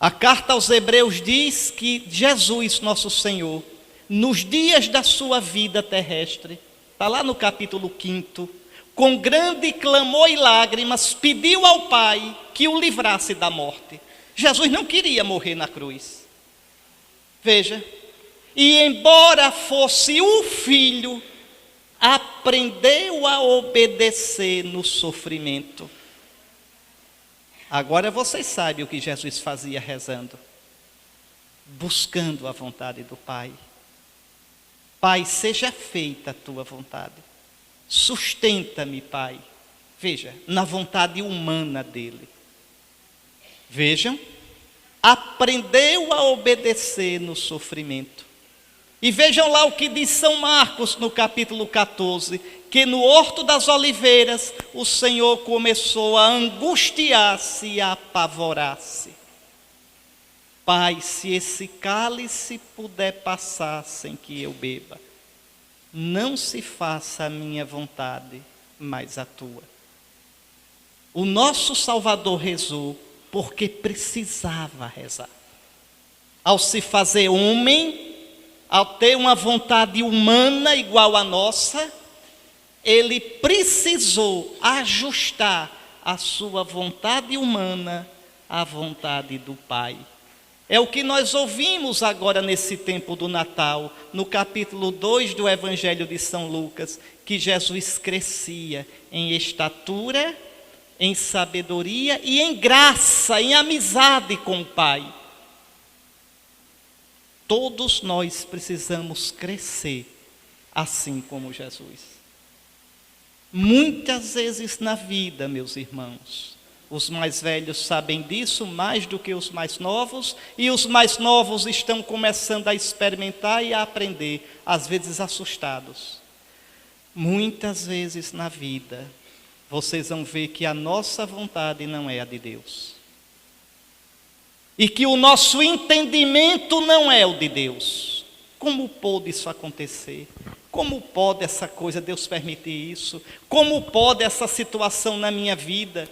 A carta aos Hebreus diz que Jesus, nosso Senhor, nos dias da sua vida terrestre, está lá no capítulo 5, com grande clamor e lágrimas, pediu ao Pai que o livrasse da morte. Jesus não queria morrer na cruz. Veja, e embora fosse o Filho, aprendeu a obedecer no sofrimento. Agora vocês sabem o que Jesus fazia rezando, buscando a vontade do Pai. Pai, seja feita a tua vontade. Sustenta-me, Pai. Veja, na vontade humana dele. Vejam, aprendeu a obedecer no sofrimento. E vejam lá o que diz São Marcos no capítulo 14, que no Horto das Oliveiras o Senhor começou a angustiar-se e a apavorar-se. Pai, se esse cálice puder passar sem que eu beba, não se faça a minha vontade, mas a tua. O nosso Salvador rezou porque precisava rezar. Ao se fazer homem, ao ter uma vontade humana igual à nossa, ele precisou ajustar a sua vontade humana à vontade do Pai. É o que nós ouvimos agora nesse tempo do Natal, no capítulo 2 do Evangelho de São Lucas, que Jesus crescia em estatura, em sabedoria e em graça, em amizade com o Pai. Todos nós precisamos crescer assim como Jesus. Muitas vezes na vida, meus irmãos, os mais velhos sabem disso mais do que os mais novos, e os mais novos estão começando a experimentar e a aprender, às vezes assustados. Muitas vezes na vida, vocês vão ver que a nossa vontade não é a de Deus. E que o nosso entendimento não é o de Deus. Como pode isso acontecer? Como pode essa coisa, Deus permitir isso? Como pode essa situação na minha vida?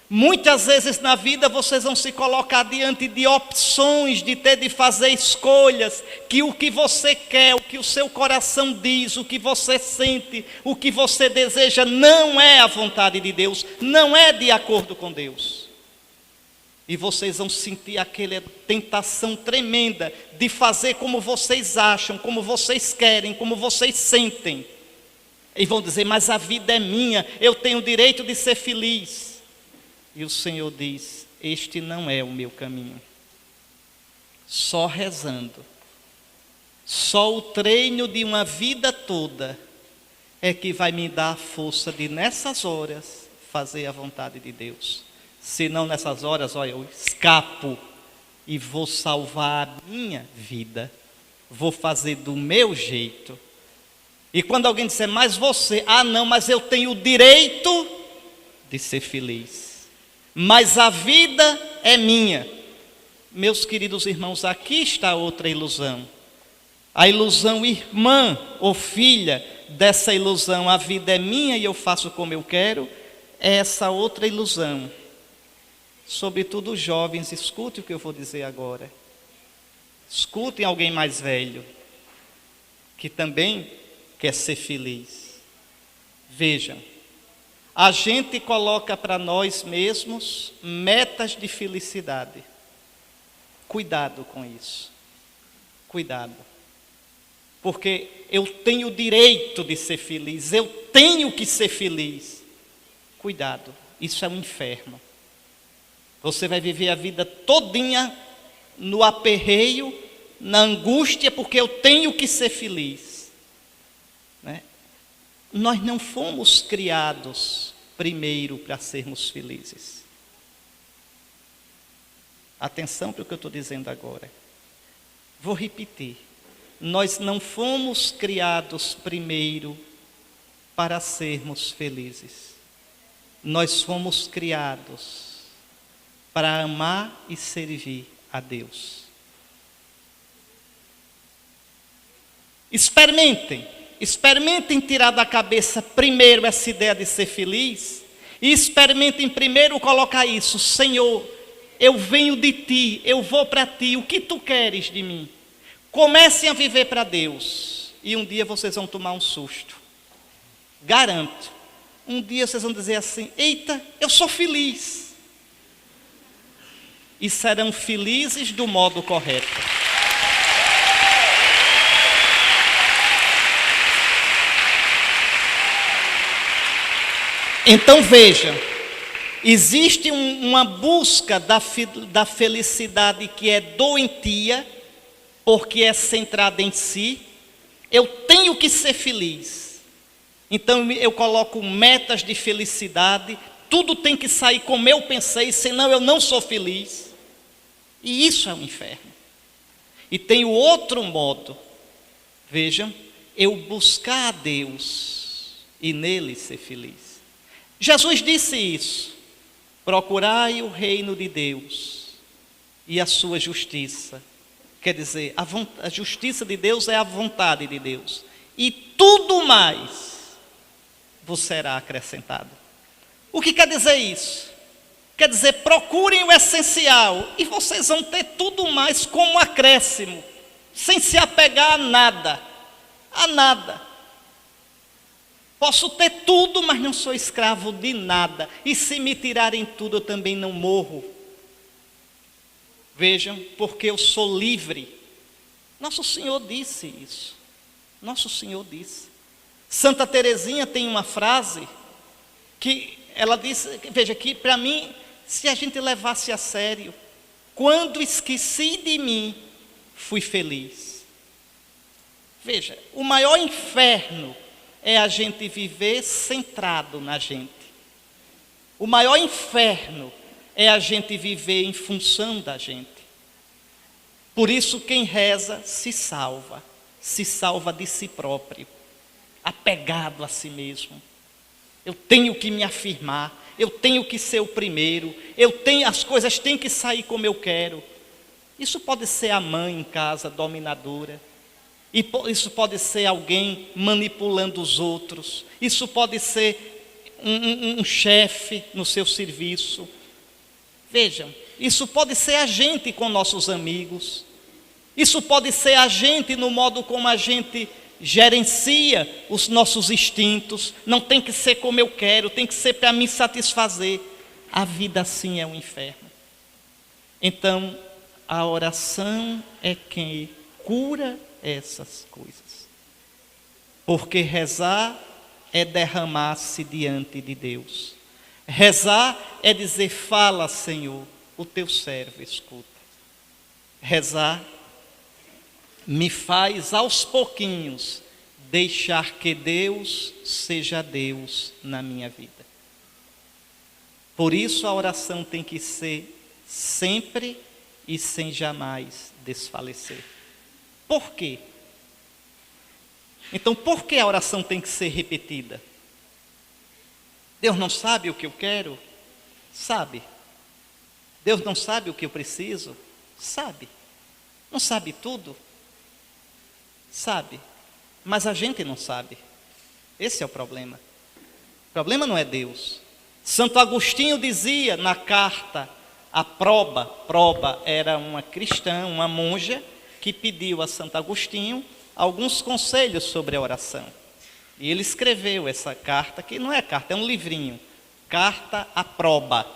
Muitas vezes na vida vocês vão se colocar diante de opções, de ter de fazer escolhas, que o que você quer, o que o seu coração diz, o que você sente, o que você deseja, não é a vontade de Deus, não é de acordo com Deus. E vocês vão sentir aquela tentação tremenda de fazer como vocês acham, como vocês querem, como vocês sentem. E vão dizer, mas a vida é minha, eu tenho o direito de ser feliz. E o Senhor diz, este não é o meu caminho. Só rezando, só o treino de uma vida toda é que vai me dar a força de nessas horas fazer a vontade de Deus. Se não nessas horas, olha, eu escapo e vou salvar a minha vida. Vou fazer do meu jeito. E quando alguém disser, mas você, não, mas eu tenho o direito de ser feliz. Mas a vida é minha. Meus queridos irmãos, aqui está outra ilusão. A ilusão irmã ou filha dessa ilusão, a vida é minha e eu faço como eu quero, é essa outra ilusão. Sobretudo os jovens, escutem o que eu vou dizer agora. Escutem alguém mais velho, que também quer ser feliz. Vejam, a gente coloca para nós mesmos metas de felicidade. Cuidado com isso. Cuidado. Porque eu tenho o direito de ser feliz, eu tenho que ser feliz. Cuidado, isso é um inferno. Você vai viver a vida todinha no aperreio, na angústia, porque eu tenho que ser feliz. Né? Nós não fomos criados primeiro para sermos felizes. Atenção para o que eu estou dizendo agora. Vou repetir. Nós não fomos criados primeiro para sermos felizes. Nós fomos criados para amar e servir a Deus. Experimentem tirar da cabeça primeiro essa ideia de ser feliz, e experimentem primeiro colocar isso, Senhor, eu venho de ti, eu vou para ti, o que tu queres de mim? Comecem a viver para Deus, e um dia vocês vão tomar um susto. Garanto. Um dia vocês vão dizer assim: eita, eu sou feliz. E serão felizes do modo correto. Então vejam, existe uma busca da felicidade que é doentia, porque é centrada em si. Eu tenho que ser feliz. Então eu coloco metas de felicidade, tudo tem que sair como eu pensei, senão eu não sou feliz. E isso é um inferno. E tem o outro modo, vejam, eu buscar a Deus e nele ser feliz. Jesus disse isso: procurai o reino de Deus e a sua justiça. Quer dizer, a justiça de Deus é a vontade de Deus. E tudo mais vos será acrescentado. O que quer dizer isso? Quer dizer, procurem o essencial e vocês vão ter tudo mais como acréscimo, sem se apegar a nada. A nada. Posso ter tudo, mas não sou escravo de nada. E se me tirarem tudo, eu também não morro. Vejam, porque eu sou livre. Nosso Senhor disse isso. Nosso Senhor disse. Santa Teresinha tem uma frase que ela disse, veja, que para mim, se a gente levasse a sério: quando esqueci de mim, fui feliz. Veja, o maior inferno é a gente viver centrado na gente. O maior inferno é a gente viver em função da gente. Por isso quem reza se salva de si próprio, apegado a si mesmo. Eu tenho que me afirmar, eu tenho que ser o primeiro, as coisas têm que sair como eu quero. Isso pode ser a mãe em casa, dominadora. Isso pode ser alguém manipulando os outros. Isso pode ser um chefe no seu serviço. Vejam, isso pode ser a gente com nossos amigos. Isso pode ser a gente no modo como a gente gerencia os nossos instintos. Não tem que ser como eu quero, tem que ser para me satisfazer. A vida assim é um inferno. Então, a oração é quem cura essas coisas. Porque rezar é derramar-se diante de Deus. Rezar é dizer: fala, Senhor, o teu servo escuta. Rezar me faz aos pouquinhos deixar que Deus seja Deus na minha vida. Por isso a oração tem que ser sempre e sem jamais desfalecer. Por quê? Então, por que a oração tem que ser repetida? Deus não sabe o que eu quero? Sabe. Deus não sabe o que eu preciso? Sabe. Não sabe tudo? Sabe. Mas a gente não sabe. Esse é o problema. O problema não é Deus. Santo Agostinho dizia na carta a Proba era uma cristã, uma monja, que pediu a Santo Agostinho alguns conselhos sobre a oração. E ele escreveu essa carta, que não é carta, é um livrinho, Carta a Proba.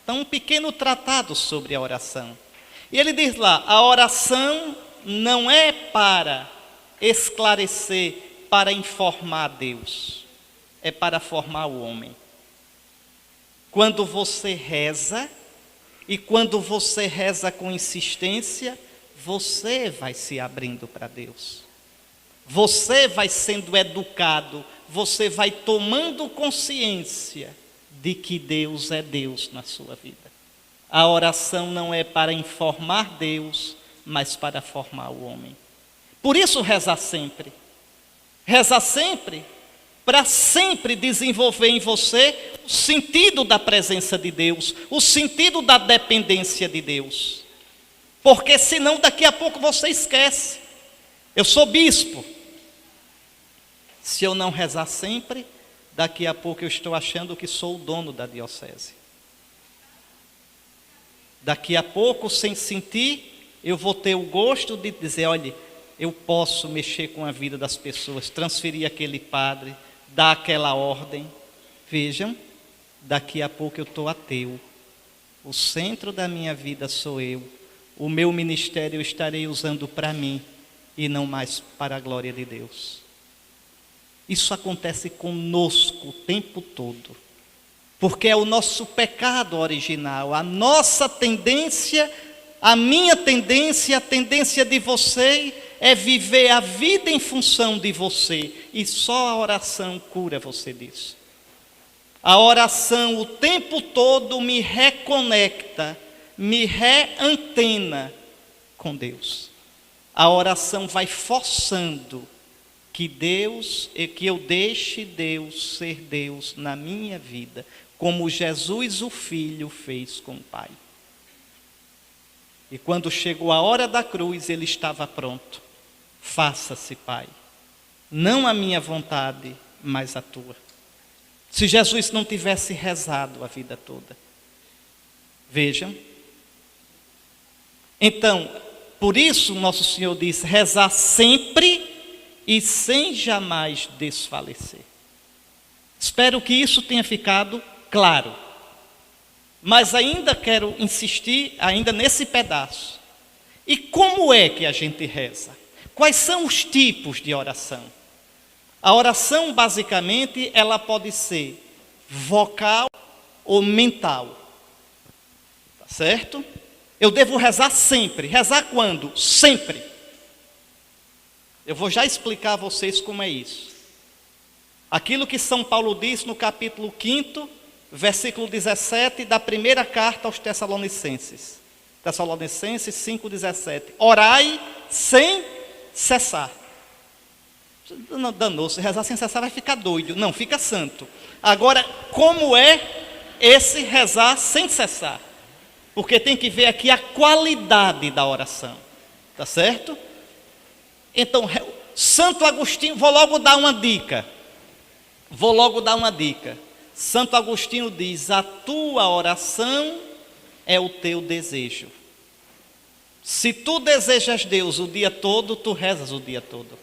Então, um pequeno tratado sobre a oração. E ele diz lá: a oração não é para esclarecer, para informar Deus, é para formar o homem. Quando você reza, e quando você reza com insistência, você vai se abrindo para Deus. Você vai sendo educado, você vai tomando consciência de que Deus é Deus na sua vida. A oração não é para informar Deus, mas para formar o homem. Por isso rezar sempre. Rezar sempre para sempre desenvolver em você o sentido da presença de Deus, o sentido da dependência de Deus. Porque senão daqui a pouco você esquece. Eu sou bispo. Se eu não rezar sempre, daqui a pouco eu estou achando que sou o dono da diocese. Daqui a pouco, sem sentir, eu vou ter o gosto de dizer, olha, eu posso mexer com a vida das pessoas, transferir aquele padre, dar aquela ordem. Vejam, daqui a pouco eu estou ateu. O centro da minha vida sou eu. O meu ministério eu estarei usando para mim e não mais para a glória de Deus. Isso acontece conosco o tempo todo. Porque é o nosso pecado original, a nossa tendência, a minha tendência, a tendência de você é viver a vida em função de você. E só a oração cura você disso. A oração o tempo todo me reconecta, me reantena com Deus. A oração vai forçando que eu deixe Deus ser Deus na minha vida, como Jesus o Filho fez com o Pai. E quando chegou a hora da cruz, ele estava pronto. Faça-se, Pai, não a minha vontade, mas a tua. Se Jesus não tivesse rezado a vida toda. Vejam. Então, por isso nosso Senhor disse, rezar sempre e sem jamais desfalecer. Espero que isso tenha ficado claro. Mas ainda quero insistir ainda nesse pedaço. E como é que a gente reza? Quais são os tipos de oração? A oração, basicamente, ela pode ser vocal ou mental. Tá certo? Eu devo rezar sempre. Rezar quando? Sempre. Eu vou já explicar a vocês como é isso. Aquilo que São Paulo diz no capítulo 5º, versículo 17 da primeira carta aos Tessalonicenses. Tessalonicenses 5,17. Orai sem cessar. Danou-se, rezar sem cessar vai ficar doido. Não, fica santo. Agora, como é esse rezar sem cessar? Porque tem que ver aqui a qualidade da oração. Tá certo? Então, Santo Agostinho, vou logo dar uma dica. Santo Agostinho diz, a tua oração é o teu desejo. Se tu desejas Deus o dia todo, tu rezas o dia todo.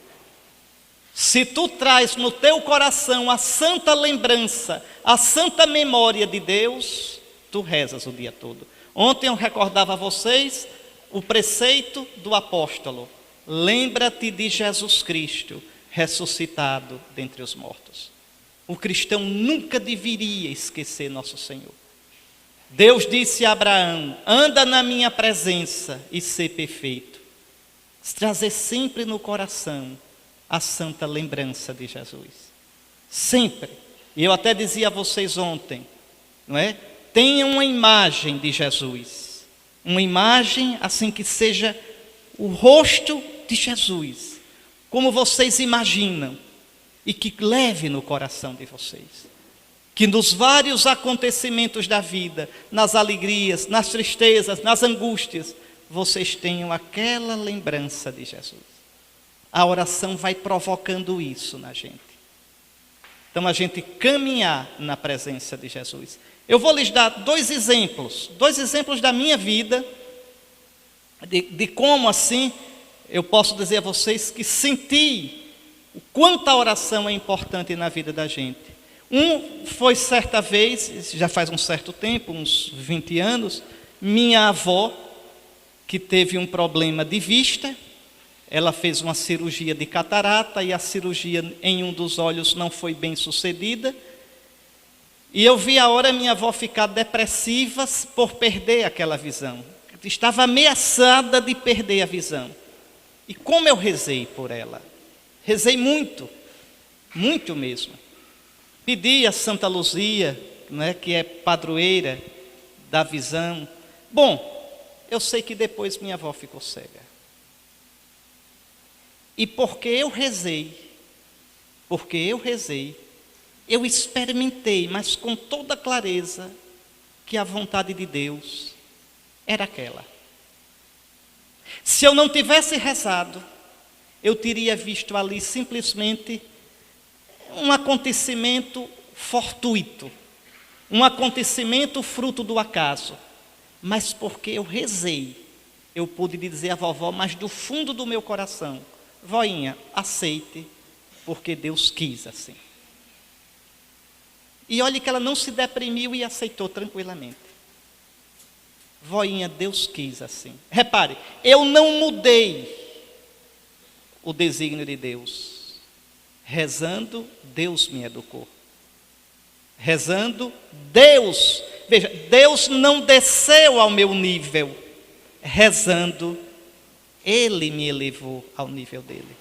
Se tu traz no teu coração a santa lembrança, a santa memória de Deus, tu rezas o dia todo. Ontem eu recordava a vocês o preceito do apóstolo. Lembra-te de Jesus Cristo, ressuscitado dentre os mortos. O cristão nunca deveria esquecer nosso Senhor. Deus disse a Abraão, anda na minha presença e ser perfeito. Trazer sempre no coração a santa lembrança de Jesus. Sempre. E eu até dizia a vocês ontem, não é? Tenha uma imagem de Jesus. Uma imagem assim que seja o rosto de Jesus. Como vocês imaginam. E que leve no coração de vocês. Que nos vários acontecimentos da vida, nas alegrias, nas tristezas, nas angústias, vocês tenham aquela lembrança de Jesus. A oração vai provocando isso na gente. Então a gente caminhar na presença de Jesus. Eu vou lhes dar dois exemplos da minha vida, de como assim eu posso dizer a vocês que senti o quanto a oração é importante na vida da gente. Um foi certa vez, já faz um certo tempo, uns 20 anos, minha avó, que teve um problema de vista, ela fez uma cirurgia de catarata e a cirurgia em um dos olhos não foi bem sucedida. E eu vi a hora minha avó ficar depressiva por perder aquela visão. Estava ameaçada de perder a visão. E como eu rezei por ela? Rezei muito, muito mesmo. Pedi a Santa Luzia, né, que é padroeira da visão. Bom, eu sei que depois minha avó ficou cega. E porque eu rezei, eu experimentei, mas com toda clareza, que a vontade de Deus era aquela. Se eu não tivesse rezado, eu teria visto ali simplesmente um acontecimento fortuito, um acontecimento fruto do acaso. Mas porque eu rezei, eu pude dizer à vovó, mas do fundo do meu coração: voinha, aceite, porque Deus quis assim. E olhe que ela não se deprimiu e aceitou tranquilamente. Voinha, Deus quis assim. Repare, eu não mudei o desígnio de Deus. Rezando, Deus me educou. Rezando, Deus, veja, Deus não desceu ao meu nível. Rezando, Ele me elevou ao nível dele.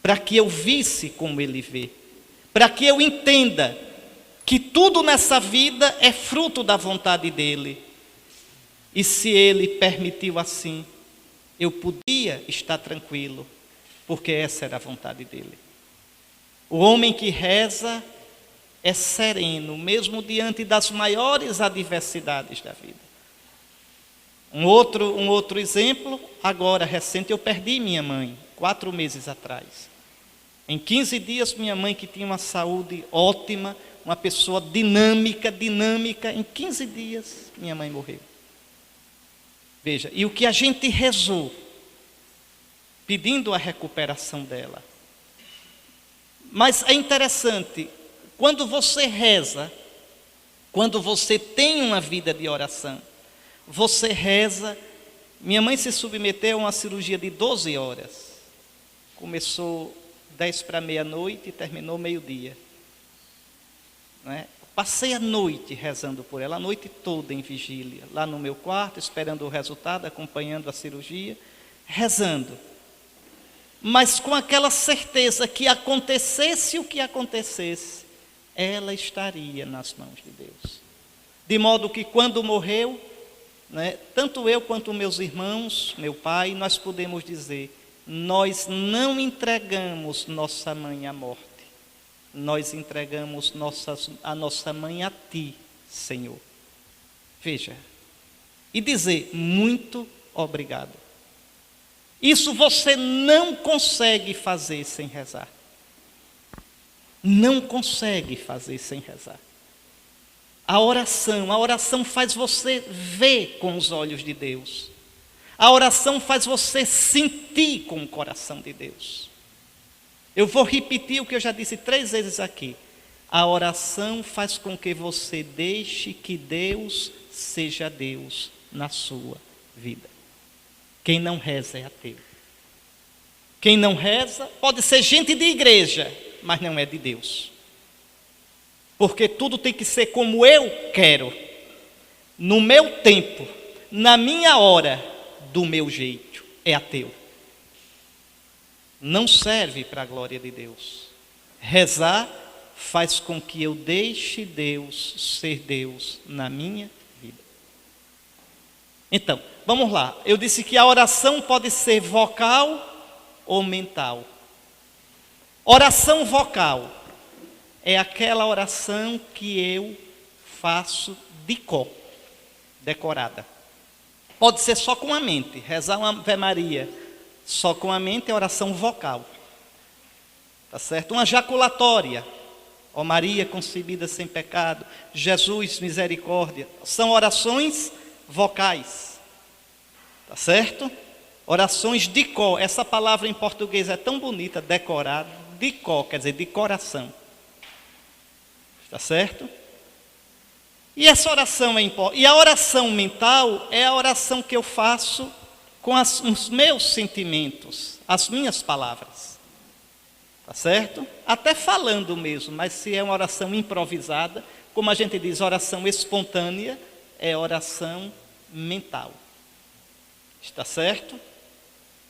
Para que eu visse como Ele vê. Para que eu entenda que tudo nessa vida é fruto da vontade dele. E se ele permitiu assim, eu podia estar tranquilo, porque essa era a vontade dele. O homem que reza é sereno, mesmo diante das maiores adversidades da vida. Um outro exemplo, agora recente, eu perdi minha mãe, 4 meses atrás. Em 15 dias, minha mãe, que tinha uma saúde ótima, uma pessoa dinâmica, em 15 dias, minha mãe morreu. Veja, e o que a gente rezou, pedindo a recuperação dela. Mas é interessante, quando você reza, quando você tem uma vida de oração, você reza. Minha mãe se submeteu a uma cirurgia de 12 horas. Começou 10 para meia-noite e terminou meio-dia. Não é? Passei a noite rezando por ela, a noite toda em vigília, lá no meu quarto, esperando o resultado, acompanhando a cirurgia, rezando. Mas com aquela certeza que acontecesse o que acontecesse, ela estaria nas mãos de Deus. De modo que quando morreu, né, tanto eu quanto meus irmãos, meu pai, nós podemos dizer: nós não entregamos nossa mãe à morte. Nós entregamos a nossa mãe a ti, Senhor. Veja, e dizer muito obrigado. Isso você não consegue fazer sem rezar. Não consegue fazer sem rezar. A oração faz você ver com os olhos de Deus. A oração faz você sentir com o coração de Deus. Eu vou repetir o que eu já disse 3 vezes aqui. A oração faz com que você deixe que Deus seja Deus na sua vida. Quem não reza é ateu. Quem não reza pode ser gente de igreja, mas não é de Deus. Porque tudo tem que ser como eu quero, no meu tempo, na minha hora, do meu jeito. É ateu. Não serve para a glória de Deus. Rezar faz com que eu deixe Deus ser Deus na minha vida. Então, vamos lá. Eu disse que a oração pode ser vocal ou mental. Oração vocal é aquela oração que eu faço de cor, decorada. Pode ser só com a mente, rezar uma Ave Maria só com a mente é oração vocal. Tá certo? Uma jaculatória. Ó Maria concebida sem pecado, Jesus, misericórdia. São orações vocais. Tá certo? Orações de cor. Essa palavra em português é tão bonita, decorado. De cor, quer dizer, de coração. Tá certo? E essa oração é importante. E a oração mental é a oração que eu faço com os meus sentimentos, as minhas palavras. Tá certo? Até falando mesmo, mas se é uma oração improvisada, como a gente diz, oração espontânea, é oração mental. Está certo?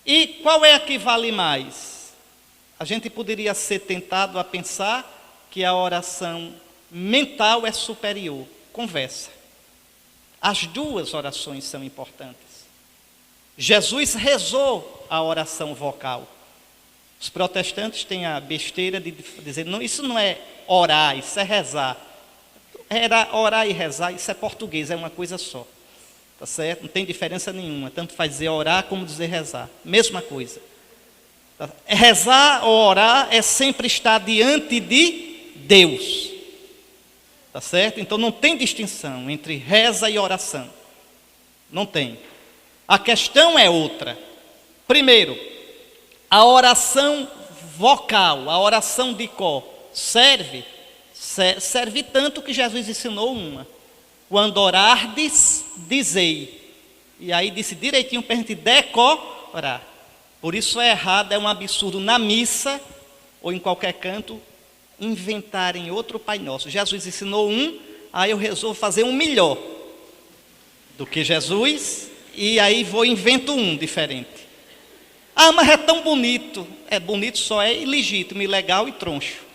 E qual é a que vale mais? A gente poderia ser tentado a pensar que a oração mental é superior. Conversa. As duas orações são importantes. Jesus rezou a oração vocal. Os protestantes têm a besteira de dizer: não, isso não é orar, isso é rezar. Orar e rezar, isso é português, é uma coisa só. Tá certo? Não tem diferença nenhuma, tanto faz dizer orar como dizer rezar. Mesma coisa. Tá? Rezar ou orar é sempre estar diante de Deus. Tá certo? Então não tem distinção entre reza e oração. Não tem. A questão é outra. Primeiro, a oração vocal, a oração de có, serve tanto que Jesus ensinou uma. Quando orardes, dizei. E aí disse direitinho para a gente decorar. Por isso é errado, é um absurdo na missa ou em qualquer canto inventarem outro Pai Nosso. Jesus ensinou um, aí eu resolvo fazer um melhor do que Jesus, e aí invento um diferente. Ah, mas é tão bonito. É bonito, só é ilegítimo, ilegal e troncho.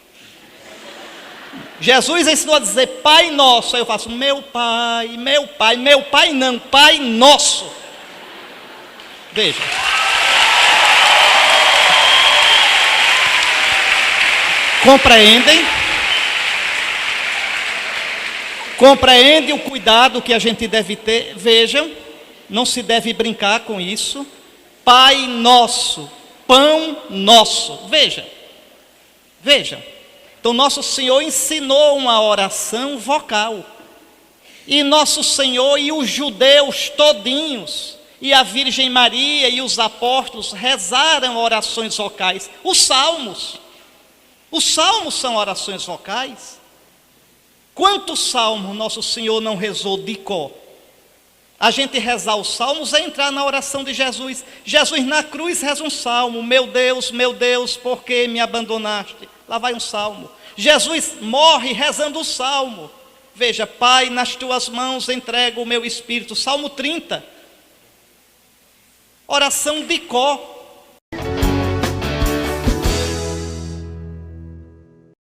Jesus ensinou a dizer Pai Nosso, aí eu faço meu Pai não, Pai Nosso. Veja. Compreendem o cuidado que a gente deve ter. Vejam, não se deve brincar com isso. Pai Nosso, Pão Nosso. Vejam. Então nosso Senhor ensinou uma oração vocal. E nosso Senhor e os judeus todinhos, e a Virgem Maria e os apóstolos rezaram orações vocais. Os salmos são orações vocais. Quantos salmos nosso Senhor não rezou de có? A gente rezar os salmos é entrar na oração de Jesus. Jesus na cruz reza um salmo. Meu Deus, por que me abandonaste? Lá vai um salmo. Jesus morre rezando o salmo. Veja, Pai, nas tuas mãos entrego o meu espírito. Salmo 30. Oração de có.